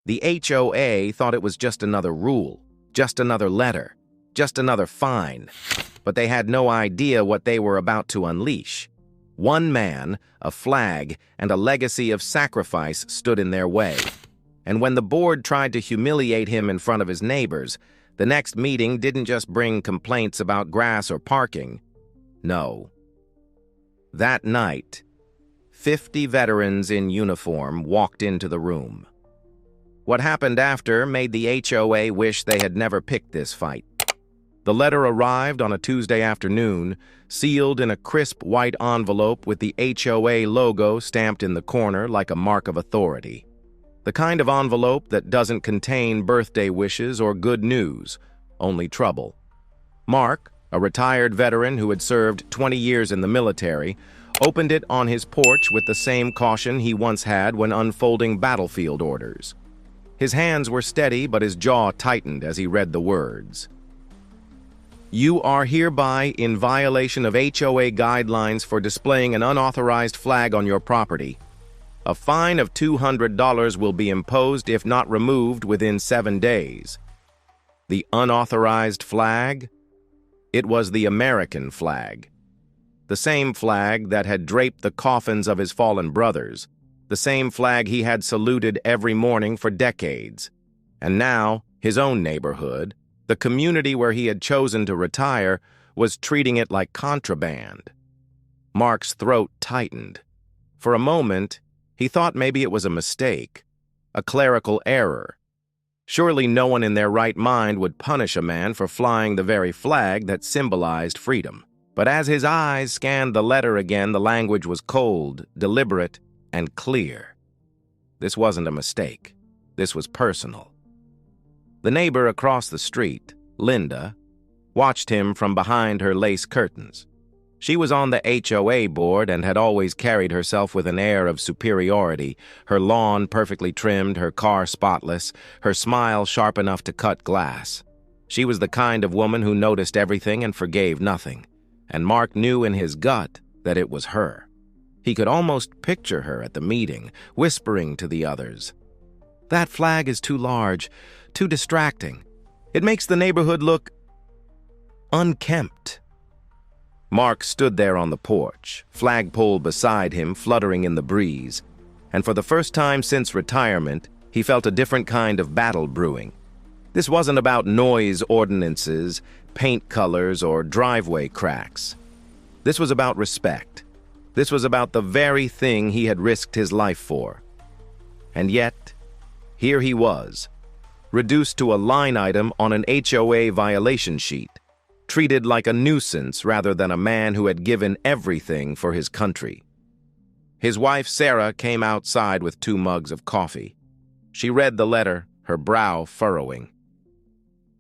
The HOA thought it was just another rule, just another letter, just another fine, but they had no idea what they were about to unleash. One man, a flag, and a legacy of sacrifice stood in their way. And when the board tried to humiliate him in front of his neighbors, the next meeting didn't just bring complaints about grass or parking. No. That night, 50 veterans in uniform walked into the room. What happened after made the HOA wish they had never picked this fight. The letter arrived on a Tuesday afternoon, sealed in a crisp white envelope with the HOA logo stamped in the corner like a mark of authority. The kind of envelope that doesn't contain birthday wishes or good news, only trouble. Mark, a retired veteran who had served 20 years in the military, opened it on his porch with the same caution he once had when unfolding battlefield orders. His hands were steady, but his jaw tightened as he read the words. You are hereby in violation of HOA guidelines for displaying an unauthorized flag on your property. A fine of $200 will be imposed if not removed within 7 days. The unauthorized flag? It was the American flag. The same flag that had draped the coffins of his fallen brothers. The same flag he had saluted every morning for decades. And now, his own neighborhood, the community where he had chosen to retire, was treating it like contraband. Mark's throat tightened. For a moment, he thought maybe it was a mistake, a clerical error. Surely no one in their right mind would punish a man for flying the very flag that symbolized freedom. But as his eyes scanned the letter again, the language was cold, deliberate, and clear. This wasn't a mistake. This was personal. The neighbor across the street, Linda, watched him from behind her lace curtains. She was on the HOA board and had always carried herself with an air of superiority, her lawn perfectly trimmed, her car spotless, her smile sharp enough to cut glass. She was the kind of woman who noticed everything and forgave nothing, and Mark knew in his gut that it was her. He could almost picture her at the meeting, whispering to the others, "That flag is too large, too distracting. It makes the neighborhood look unkempt." Mark stood there on the porch, flagpole beside him fluttering in the breeze, and for the first time since retirement, he felt a different kind of battle brewing. This wasn't about noise ordinances, paint colors, or driveway cracks. This was about respect. This was about the very thing he had risked his life for. And yet, here he was, reduced to a line item on an HOA violation sheet, treated like a nuisance rather than a man who had given everything for his country. His wife, Sarah, came outside with 2 mugs of coffee. She read the letter, her brow furrowing.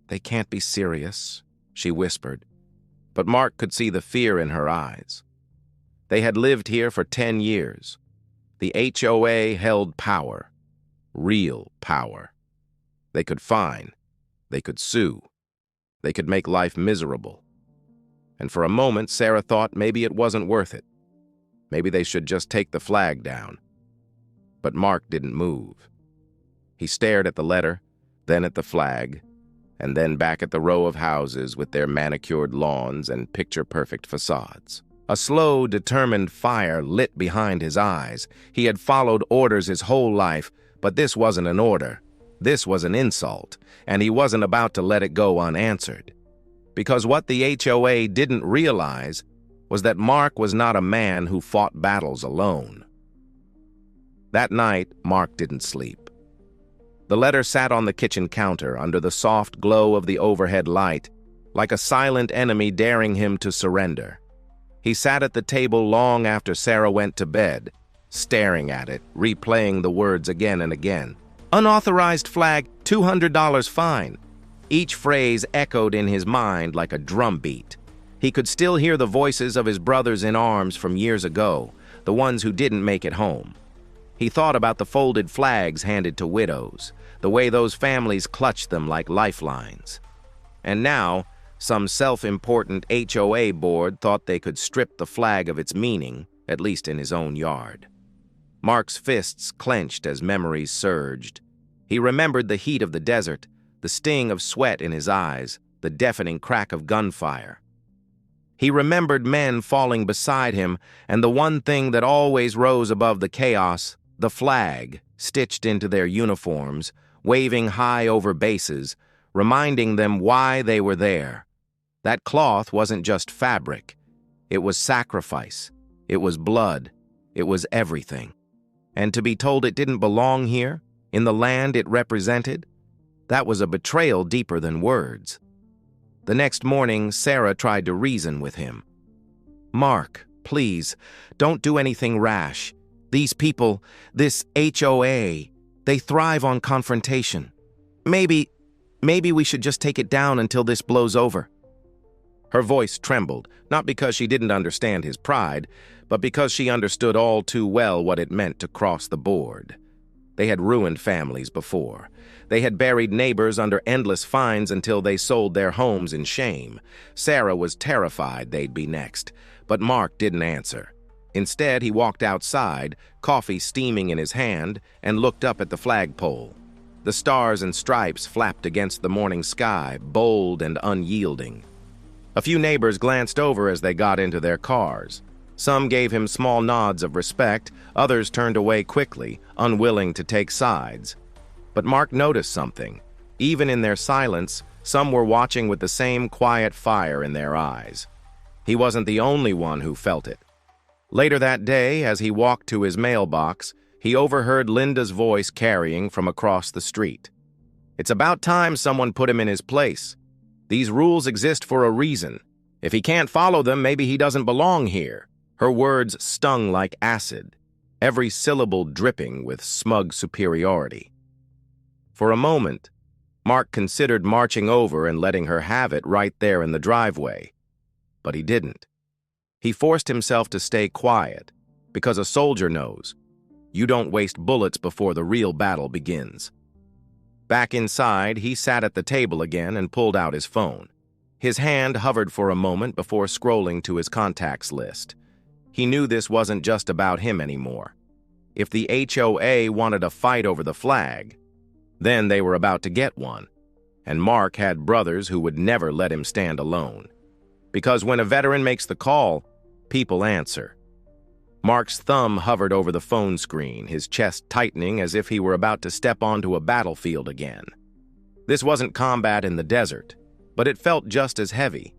"They can't be serious," she whispered, but Mark could see the fear in her eyes. They had lived here for 10 years. The HOA held power, real power. They could fine, they could sue, they could make life miserable. And for a moment, Sarah thought maybe it wasn't worth it. Maybe they should just take the flag down. But Mark didn't move. He stared at the letter, then at the flag, and then back at the row of houses with their manicured lawns and picture-perfect facades. A slow, determined fire lit behind his eyes. He had followed orders his whole life, but this wasn't an order. This was an insult, and he wasn't about to let it go unanswered. Because what the HOA didn't realize was that Mark was not a man who fought battles alone. That night, Mark didn't sleep. The letter sat on the kitchen counter under the soft glow of the overhead light, like a silent enemy daring him to surrender. He sat at the table long after Sarah went to bed, staring at it, replaying the words again and again. Unauthorized flag, $200 fine. Each phrase echoed in his mind like a drumbeat. He could still hear the voices of his brothers in arms from years ago, the ones who didn't make it home. He thought about the folded flags handed to widows, the way those families clutched them like lifelines. And now, some self-important HOA board thought they could strip the flag of its meaning, at least in his own yard. Mark's fists clenched as memories surged. He remembered the heat of the desert, the sting of sweat in his eyes, the deafening crack of gunfire. He remembered men falling beside him, and the one thing that always rose above the chaos, the flag, stitched into their uniforms, waving high over bases, reminding them why they were there. That cloth wasn't just fabric. It was sacrifice. It was blood. It was everything. And to be told it didn't belong here, in the land it represented, that was a betrayal deeper than words. The next morning, Sarah tried to reason with him. "Mark, please, don't do anything rash. These people, this HOA, they thrive on confrontation. Maybe we should just take it down until this blows over." Her voice trembled, not because she didn't understand his pride, but because she understood all too well what it meant to cross the board. They had ruined families before. They had buried neighbors under endless fines until they sold their homes in shame. Sarah was terrified they'd be next, but Mark didn't answer. Instead, he walked outside, coffee steaming in his hand, and looked up at the flagpole. The stars and stripes flapped against the morning sky, bold and unyielding. A few neighbors glanced over as they got into their cars. Some gave him small nods of respect, others turned away quickly, unwilling to take sides. But Mark noticed something. Even in their silence, some were watching with the same quiet fire in their eyes. He wasn't the only one who felt it. Later that day, as he walked to his mailbox, he overheard Linda's voice carrying from across the street. "It's about time someone put him in his place. These rules exist for a reason. If he can't follow them, maybe he doesn't belong here." Her words stung like acid, every syllable dripping with smug superiority. For a moment, Mark considered marching over and letting her have it right there in the driveway. But he didn't. He forced himself to stay quiet, because a soldier knows, you don't waste bullets before the real battle begins. Back inside, he sat at the table again and pulled out his phone. His hand hovered for a moment before scrolling to his contacts list. He knew this wasn't just about him anymore. If the HOA wanted a fight over the flag, then they were about to get one. And Mark had brothers who would never let him stand alone. Because when a veteran makes the call, people answer. Mark's thumb hovered over the phone screen, his chest tightening as if he were about to step onto a battlefield again. This wasn't combat in the desert, but it felt just as heavy,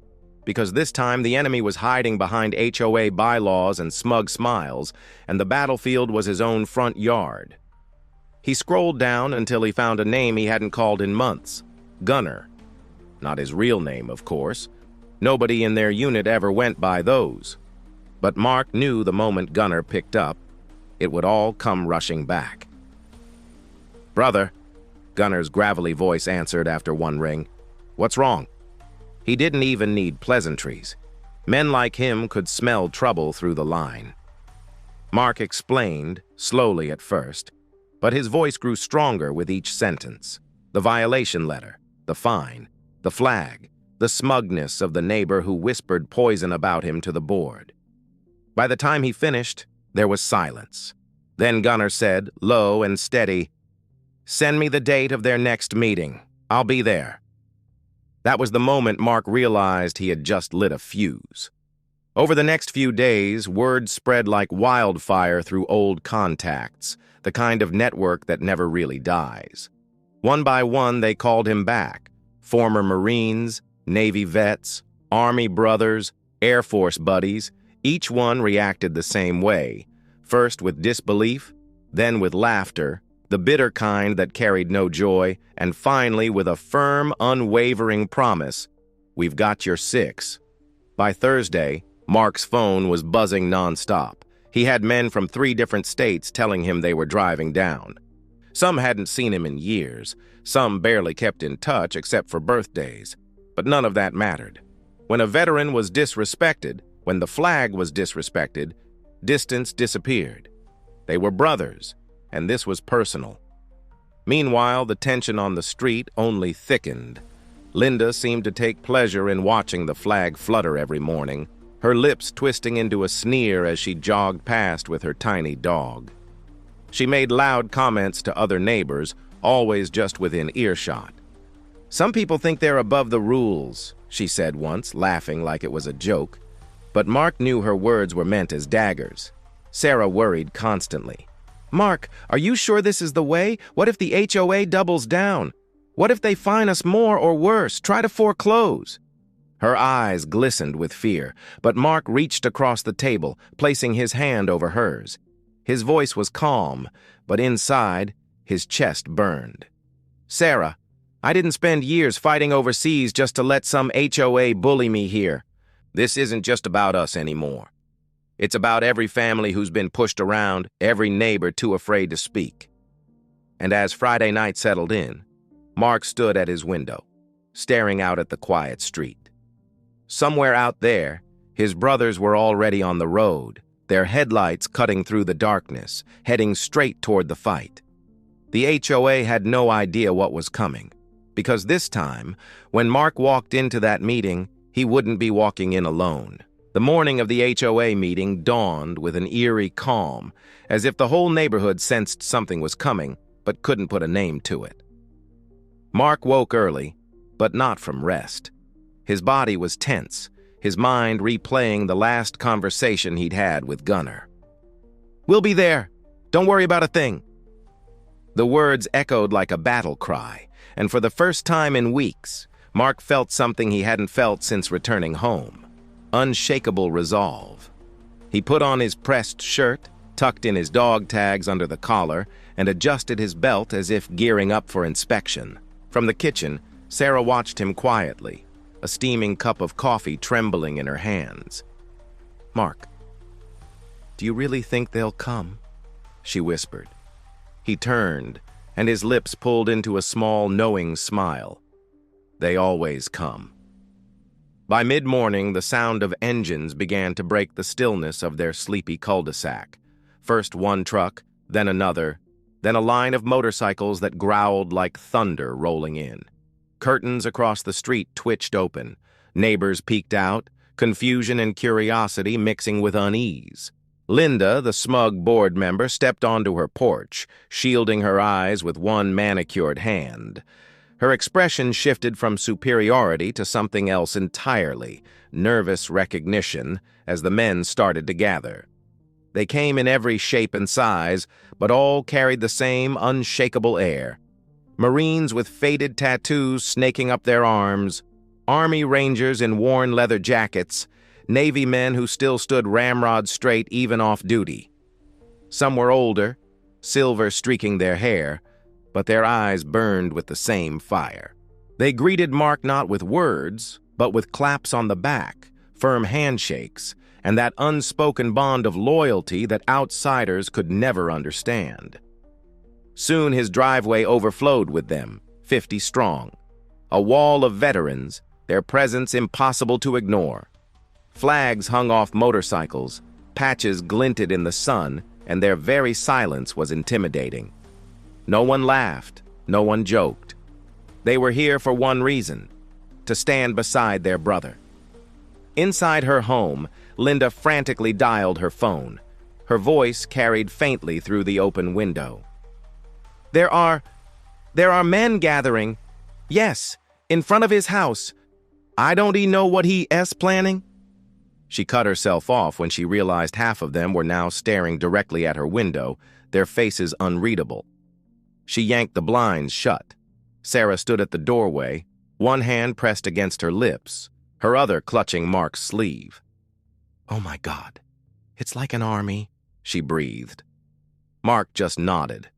because this time the enemy was hiding behind HOA bylaws and smug smiles, and the battlefield was his own front yard. He scrolled down until he found a name he hadn't called in months, Gunner. Not his real name, of course. Nobody in their unit ever went by those. But Mark knew the moment Gunner picked up, it would all come rushing back. "Brother," Gunner's gravelly voice answered after one ring. "What's wrong?" He didn't even need pleasantries. Men like him could smell trouble through the line. Mark explained, slowly at first, but his voice grew stronger with each sentence. The violation letter, the fine, the flag, the smugness of the neighbor who whispered poison about him to the board. By the time he finished, there was silence. Then Gunner said, low and steady, "Send me the date of their next meeting. I'll be there." That was the moment Mark realized he had just lit a fuse. Over the next few days, word spread like wildfire through old contacts, the kind of network that never really dies. One by one, they called him back. Former Marines, Navy vets, Army brothers, Air Force buddies, each one reacted the same way, first with disbelief, then with laughter, the bitter kind that carried no joy, and finally with a firm, unwavering promise, "We've got your 6." By Thursday, Mark's phone was buzzing nonstop. He had men from 3 different states telling him they were driving down. Some hadn't seen him in years. Some barely kept in touch except for birthdays. But none of that mattered. When a veteran was disrespected, when the flag was disrespected, distance disappeared. They were brothers, and this was personal. Meanwhile, the tension on the street only thickened. Linda seemed to take pleasure in watching the flag flutter every morning, her lips twisting into a sneer as she jogged past with her tiny dog. She made loud comments to other neighbors, always just within earshot. "Some people think they're above the rules," she said once, laughing like it was a joke. But Mark knew her words were meant as daggers. Sarah worried constantly. "Mark, are you sure this is the way? What if the HOA doubles down? What if they fine us more or worse, try to foreclose?" Her eyes glistened with fear, but Mark reached across the table, placing his hand over hers. His voice was calm, but inside, his chest burned. "Sarah, I didn't spend years fighting overseas just to let some HOA bully me here. This isn't just about us anymore. It's about every family who's been pushed around, every neighbor too afraid to speak." And as Friday night settled in, Mark stood at his window, staring out at the quiet street. Somewhere out there, his brothers were already on the road, their headlights cutting through the darkness, heading straight toward the fight. The HOA had no idea what was coming, because this time, when Mark walked into that meeting, he wouldn't be walking in alone. The morning of the HOA meeting dawned with an eerie calm, as if the whole neighborhood sensed something was coming, but couldn't put a name to it. Mark woke early, but not from rest. His body was tense, his mind replaying the last conversation he'd had with Gunnar. "We'll be there. Don't worry about a thing." The words echoed like a battle cry, and for the first time in weeks, Mark felt something he hadn't felt since returning home: unshakable resolve. He put on his pressed shirt, tucked in his dog tags under the collar, and adjusted his belt as if gearing up for inspection. From the kitchen, Sarah watched him quietly, a steaming cup of coffee trembling in her hands. "Mark, do you really think they'll come?" she whispered. He turned, and his lips pulled into a small, knowing smile. "They always come." By mid-morning, the sound of engines began to break the stillness of their sleepy cul-de-sac. First one truck, then another, then a line of motorcycles that growled like thunder rolling in. Curtains across the street twitched open. Neighbors peeked out, confusion and curiosity mixing with unease. Linda, the smug board member, stepped onto her porch, shielding her eyes with one manicured hand. Her expression shifted from superiority to something else entirely, nervous recognition, as the men started to gather. They came in every shape and size, but all carried the same unshakable air. Marines with faded tattoos snaking up their arms, Army Rangers in worn leather jackets, Navy men who still stood ramrod straight even off duty. Some were older, silver streaking their hair, but their eyes burned with the same fire. They greeted Mark not with words, but with claps on the back, firm handshakes, and that unspoken bond of loyalty that outsiders could never understand. Soon his driveway overflowed with them, 50 strong. A wall of veterans, their presence impossible to ignore. Flags hung off motorcycles, patches glinted in the sun, and their very silence was intimidating. No one laughed, no one joked. They were here for one reason: to stand beside their brother. Inside her home, Linda frantically dialed her phone. Her voice carried faintly through the open window. There are men gathering. Yes, in front of his house. I don't know what he is planning." She cut herself off when she realized half of them were now staring directly at her window, their faces unreadable. She yanked the blinds shut. Sarah stood at the doorway, one hand pressed against her lips, her other clutching Mark's sleeve. "Oh my God, it's like an army," she breathed. Mark just nodded.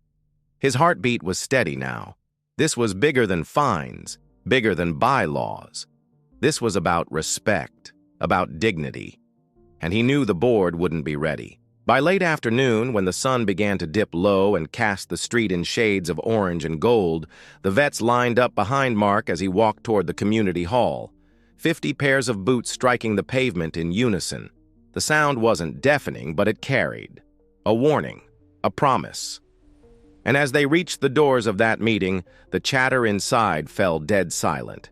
His heartbeat was steady now. This was bigger than fines, bigger than bylaws. This was about respect, about dignity. And he knew the board wouldn't be ready. By late afternoon, when the sun began to dip low and cast the street in shades of orange and gold, the vets lined up behind Mark as he walked toward the community hall, 50 pairs of boots striking the pavement in unison. The sound wasn't deafening, but it carried. A warning, a promise. And as they reached the doors of that meeting, the chatter inside fell dead silent.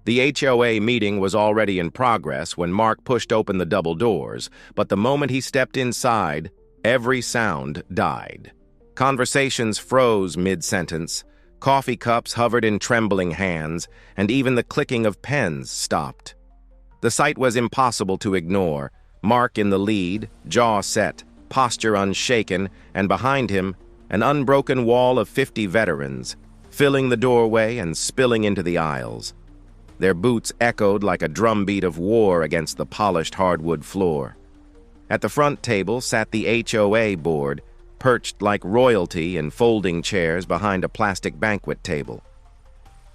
The HOA meeting was already in progress when Mark pushed open the double doors, but the moment he stepped inside, every sound died. Conversations froze mid-sentence. Coffee cups hovered in trembling hands, and even the clicking of pens stopped. The sight was impossible to ignore. Mark in the lead, jaw set, posture unshaken, and behind him, an unbroken wall of 50 veterans, filling the doorway and spilling into the aisles. Their boots echoed like a drumbeat of war against the polished hardwood floor. At the front table sat the HOA board, perched like royalty in folding chairs behind a plastic banquet table.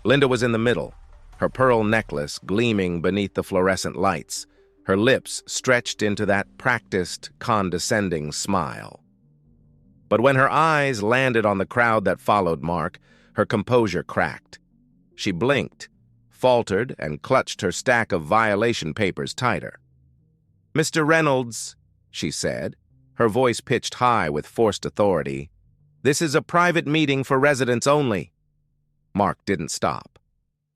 Linda was in the middle, her pearl necklace gleaming beneath the fluorescent lights, her lips stretched into that practiced, condescending smile. But when her eyes landed on the crowd that followed Mark, her composure cracked. She blinked, faltered, and clutched her stack of violation papers tighter. "Mr. Reynolds," she said, her voice pitched high with forced authority, "this is a private meeting for residents only." Mark didn't stop.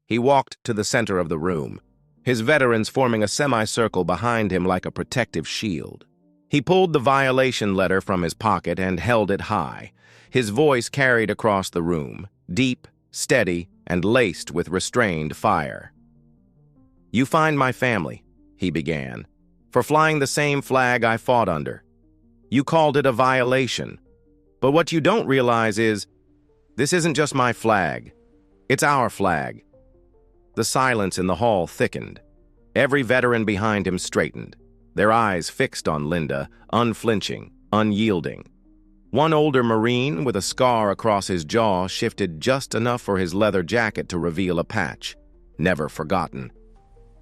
He walked to the center of the room, his veterans forming a semicircle behind him like a protective shield. He pulled the violation letter from his pocket and held it high. His voice carried across the room, deep, steady, and laced with restrained fire. "You fined my family," he began, "for flying the same flag I fought under. You called it a violation. But what you don't realize is, this isn't just my flag. It's our flag." The silence in the hall thickened. Every veteran behind him straightened, their eyes fixed on Linda, unflinching, unyielding. One older Marine with a scar across his jaw shifted just enough for his leather jacket to reveal a patch, never forgotten.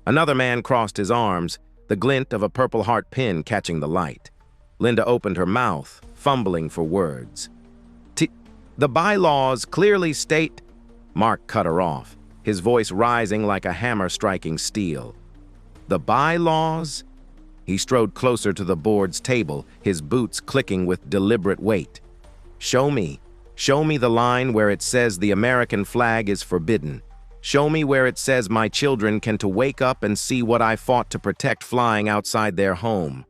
Another man crossed his arms, the glint of a Purple Heart pin catching the light. Linda opened her mouth, fumbling for words. "The bylaws clearly state—" Mark cut her off, his voice rising like a hammer striking steel. "The bylaws?" He strode closer to the board's table, his boots clicking with deliberate weight. Show me the line where it says the American flag is forbidden. Show me where it says my children can to wake up and see what I fought to protect flying outside their home."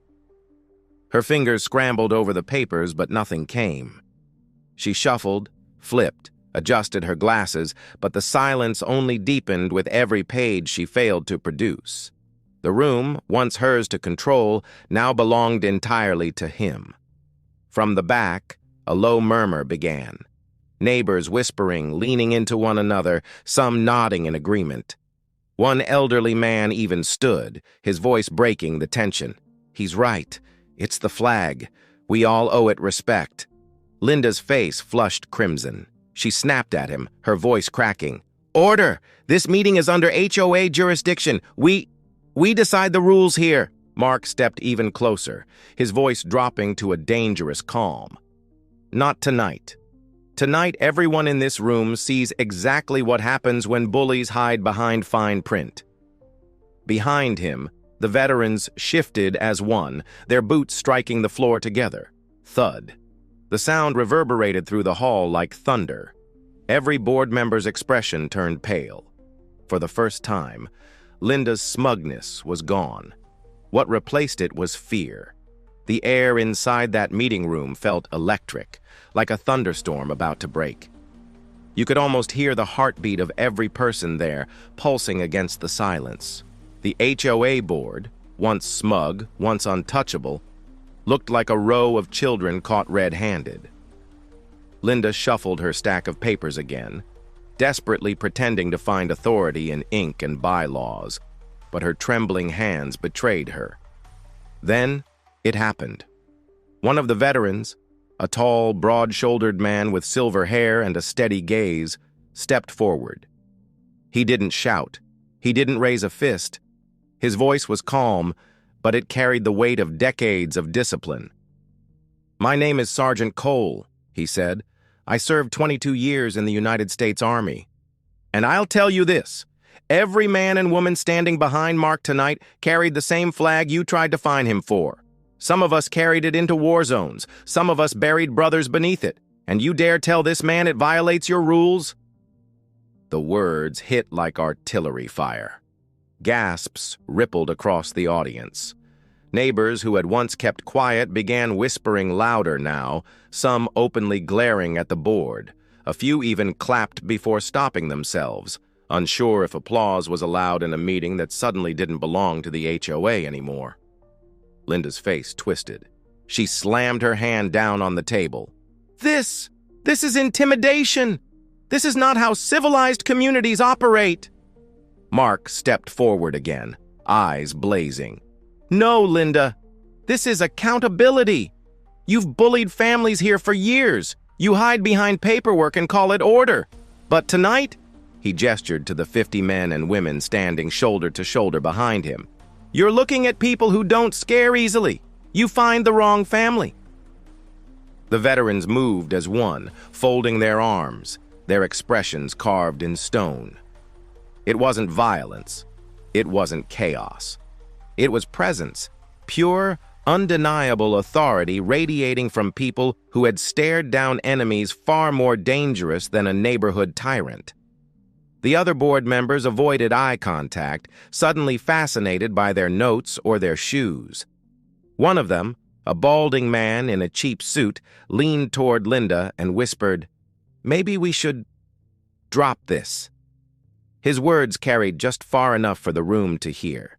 Her fingers scrambled over the papers, but nothing came. She shuffled, flipped, adjusted her glasses, but the silence only deepened with every page she failed to produce. The room, once hers to control, now belonged entirely to him. From the back, a low murmur began. Neighbors whispering, leaning into one another, some nodding in agreement. One elderly man even stood, his voice breaking the tension. "He's right. It's the flag. We all owe it respect." Linda's face flushed crimson. She snapped at him, her voice cracking. "Order! This meeting is under HOA jurisdiction. We decide the rules here." Mark stepped even closer, his voice dropping to a dangerous calm. "Not tonight. Tonight, everyone in this room sees exactly what happens when bullies hide behind fine print." Behind him, the veterans shifted as one, their boots striking the floor together. Thud. The sound reverberated through the hall like thunder. Every board member's expression turned pale. For the first time, Linda's smugness was gone. What replaced it was fear. The air inside that meeting room felt electric, like a thunderstorm about to break. You could almost hear the heartbeat of every person there, pulsing against the silence. The HOA board, once smug, once untouchable, looked like a row of children caught red-handed. Linda shuffled her stack of papers again, desperately pretending to find authority in ink and bylaws, but her trembling hands betrayed her. Then it happened. One of the veterans, a tall, broad-shouldered man with silver hair and a steady gaze, stepped forward. He didn't shout. He didn't raise a fist. His voice was calm, but it carried the weight of decades of discipline. "My name is Sergeant Cole," he said. "I served 22 years in the United States Army. And I'll tell you this, every man and woman standing behind Mark tonight carried the same flag you tried to fine him for. Some of us carried it into war zones. Some of us buried brothers beneath it. And you dare tell this man it violates your rules?" The words hit like artillery fire. Gasps rippled across the audience. Neighbors who had once kept quiet began whispering louder now, some openly glaring at the board. A few even clapped before stopping themselves, unsure if applause was allowed in a meeting that suddenly didn't belong to the HOA anymore. Linda's face twisted. She slammed her hand down on the table. This is intimidation! This is not how civilized communities operate! Mark stepped forward again, eyes blazing. No, Linda. This is accountability. You've bullied families here for years. You hide behind paperwork and call it order. But tonight, he gestured to the 50 men and women standing shoulder to shoulder behind him. You're looking at people who don't scare easily. You find the wrong family. The veterans moved as one, folding their arms, their expressions carved in stone. It wasn't violence. It wasn't chaos. It was presence, pure, undeniable authority radiating from people who had stared down enemies far more dangerous than a neighborhood tyrant. The other board members avoided eye contact, suddenly fascinated by their notes or their shoes. One of them, a balding man in a cheap suit, leaned toward Linda and whispered, "Maybe we should drop this." His words carried just far enough for the room to hear.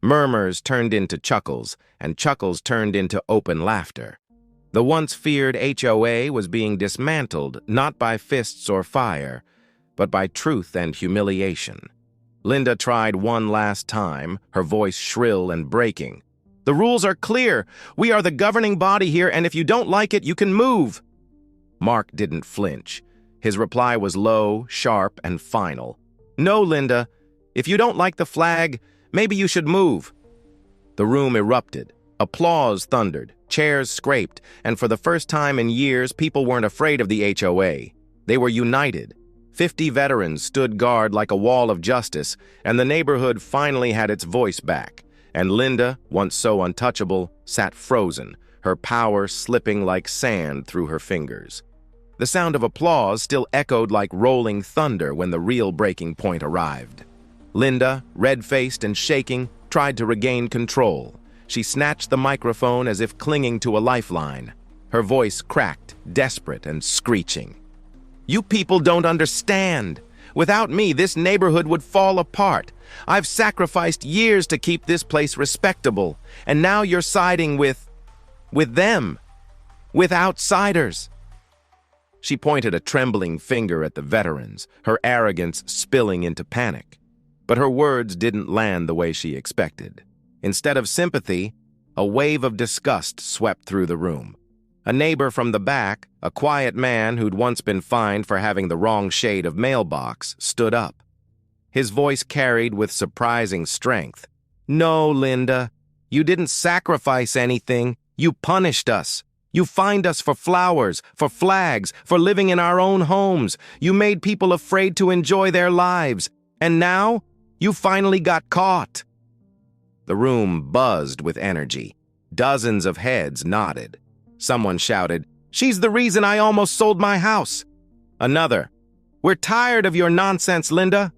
Murmurs turned into chuckles, and chuckles turned into open laughter. The once feared HOA was being dismantled, not by fists or fire, but by truth and humiliation. Linda tried one last time, her voice shrill and breaking. "The rules are clear. We are the governing body here, and if you don't like it, you can move." Mark didn't flinch. His reply was low, sharp, and final. "No, Linda. If you don't like the flag, maybe you should move." The room erupted. Applause thundered. Chairs scraped, and for the first time in years, people weren't afraid of the HOA. They were united. 50 veterans stood guard like a wall of justice, and the neighborhood finally had its voice back. And Linda, once so untouchable, sat frozen, her power slipping like sand through her fingers. The sound of applause still echoed like rolling thunder when the real breaking point arrived. Linda, red-faced and shaking, tried to regain control. She snatched the microphone as if clinging to a lifeline. Her voice cracked, desperate and screeching. "You people don't understand. Without me, this neighborhood would fall apart. I've sacrificed years to keep this place respectable, and now you're siding with them, with outsiders." She pointed a trembling finger at the veterans, her arrogance spilling into panic. But her words didn't land the way she expected. Instead of sympathy, a wave of disgust swept through the room. A neighbor from the back, a quiet man who'd once been fined for having the wrong shade of mailbox, stood up. His voice carried with surprising strength. "No, Linda, you didn't sacrifice anything. You punished us. You fined us for flowers, for flags, for living in our own homes. You made people afraid to enjoy their lives. And now, you finally got caught." The room buzzed with energy. Dozens of heads nodded. Someone shouted, "She's the reason I almost sold my house." Another, "We're tired of your nonsense, Linda."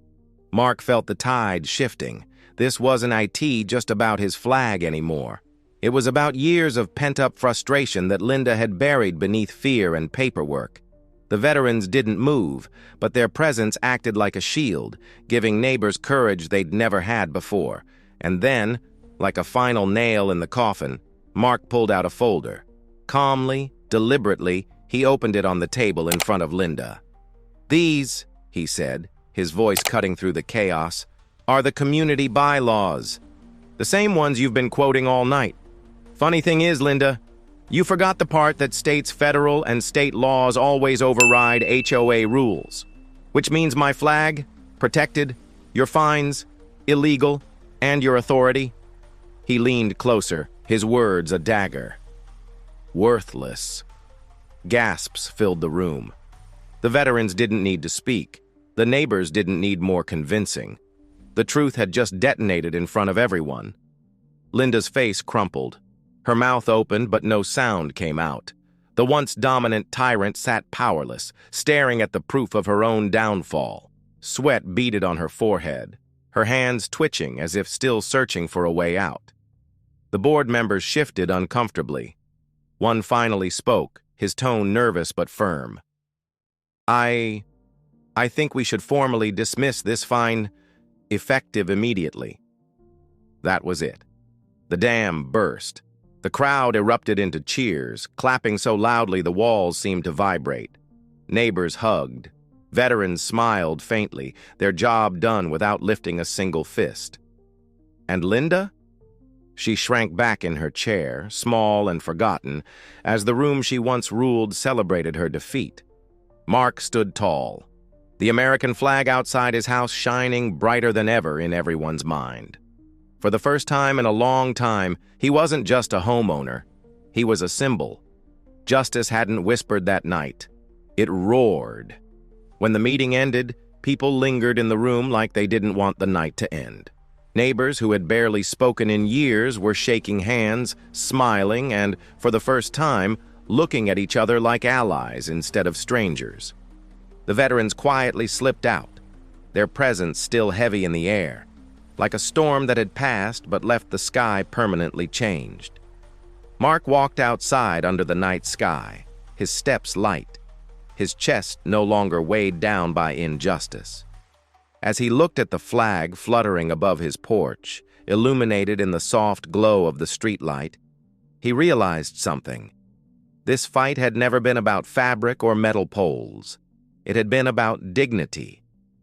Mark felt the tide shifting. This wasn't just about his flag anymore. It was about years of pent-up frustration that Linda had buried beneath fear and paperwork. The veterans didn't move, but their presence acted like a shield, giving neighbors courage they'd never had before. And then, like a final nail in the coffin, Mark pulled out a folder. Calmly, deliberately, he opened it on the table in front of Linda. "These," he said, his voice cutting through the chaos, "are the community bylaws. The same ones you've been quoting all night. Funny thing is, Linda, you forgot the part that states federal and state laws always override HOA rules. Which means my flag, protected, your fines, illegal, and your authority." He leaned closer, his words a dagger. "Worthless." Gasps filled the room. The veterans didn't need to speak. The neighbors didn't need more convincing. The truth had just detonated in front of everyone. Linda's face crumpled. Her mouth opened, but no sound came out. The once dominant tyrant sat powerless, staring at the proof of her own downfall. Sweat beaded on her forehead, her hands twitching as if still searching for a way out. The board members shifted uncomfortably. One finally spoke, his tone nervous but firm. I think we should formally dismiss this fine, effective immediately." That was it. The dam burst. The crowd erupted into cheers, clapping so loudly the walls seemed to vibrate. Neighbors hugged. Veterans smiled faintly, their job done without lifting a single fist. And Linda? She shrank back in her chair, small and forgotten, as the room she once ruled celebrated her defeat. Mark stood tall, the American flag outside his house shining brighter than ever in everyone's mind. For the first time in a long time, he wasn't just a homeowner. He was a symbol. Justice hadn't whispered that night. It roared. When the meeting ended, people lingered in the room like they didn't want the night to end. Neighbors who had barely spoken in years were shaking hands, smiling, and, for the first time, looking at each other like allies instead of strangers. The veterans quietly slipped out, their presence still heavy in the air, like a storm that had passed but left the sky permanently changed. Mark walked outside under the night sky, his steps light, his chest no longer weighed down by injustice. As he looked at the flag fluttering above his porch, illuminated in the soft glow of the streetlight, he realized something. This fight had never been about fabric or metal poles. It had been about dignity,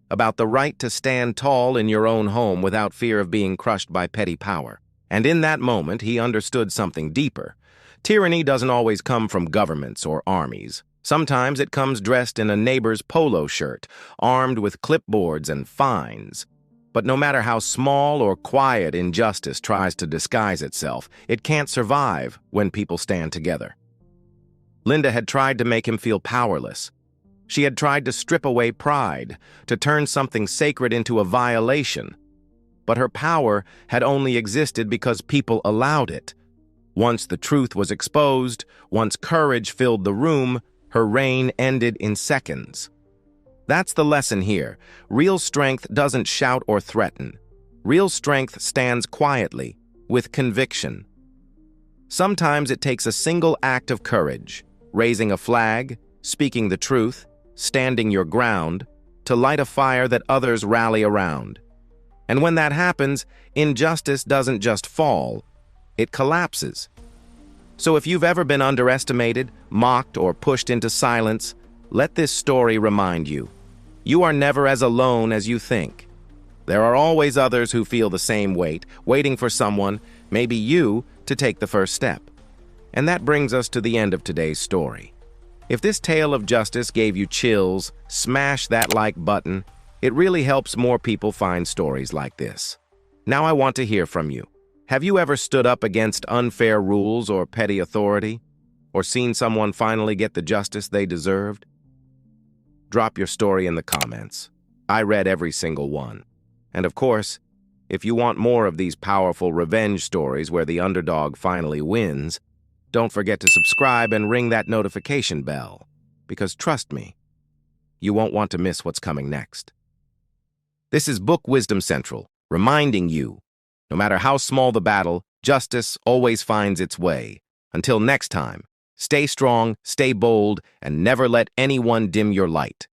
about the right to stand tall in your own home without fear of being crushed by petty power. And in that moment, he understood something deeper. Tyranny doesn't always come from governments or armies. Sometimes it comes dressed in a neighbor's polo shirt, armed with clipboards and fines. But no matter how small or quiet injustice tries to disguise itself, it can't survive when people stand together. Linda had tried to make him feel powerless. She had tried to strip away pride, to turn something sacred into a violation. But her power had only existed because people allowed it. Once the truth was exposed, once courage filled the room, her reign ended in seconds. That's the lesson here. Real strength doesn't shout or threaten. Real strength stands quietly, with conviction. Sometimes it takes a single act of courage, raising a flag, speaking the truth, standing your ground, to light a fire that others rally around. And when that happens, injustice doesn't just fall, it collapses. So if you've ever been underestimated, mocked, or pushed into silence, let this story remind you. You are never as alone as you think. There are always others who feel the same weight, waiting for someone, maybe you, to take the first step. And that brings us to the end of today's story. If this tale of justice gave you chills, smash that like button. It really helps more people find stories like this. Now I want to hear from you. Have you ever stood up against unfair rules or petty authority? Or seen someone finally get the justice they deserved? Drop your story in the comments. I read every single one. And of course, if you want more of these powerful revenge stories where the underdog finally wins, don't forget to subscribe and ring that notification bell. Because trust me, you won't want to miss what's coming next. This is Book Wisdom Central, reminding you, no matter how small the battle, justice always finds its way. Until next time, stay strong, stay bold, and never let anyone dim your light.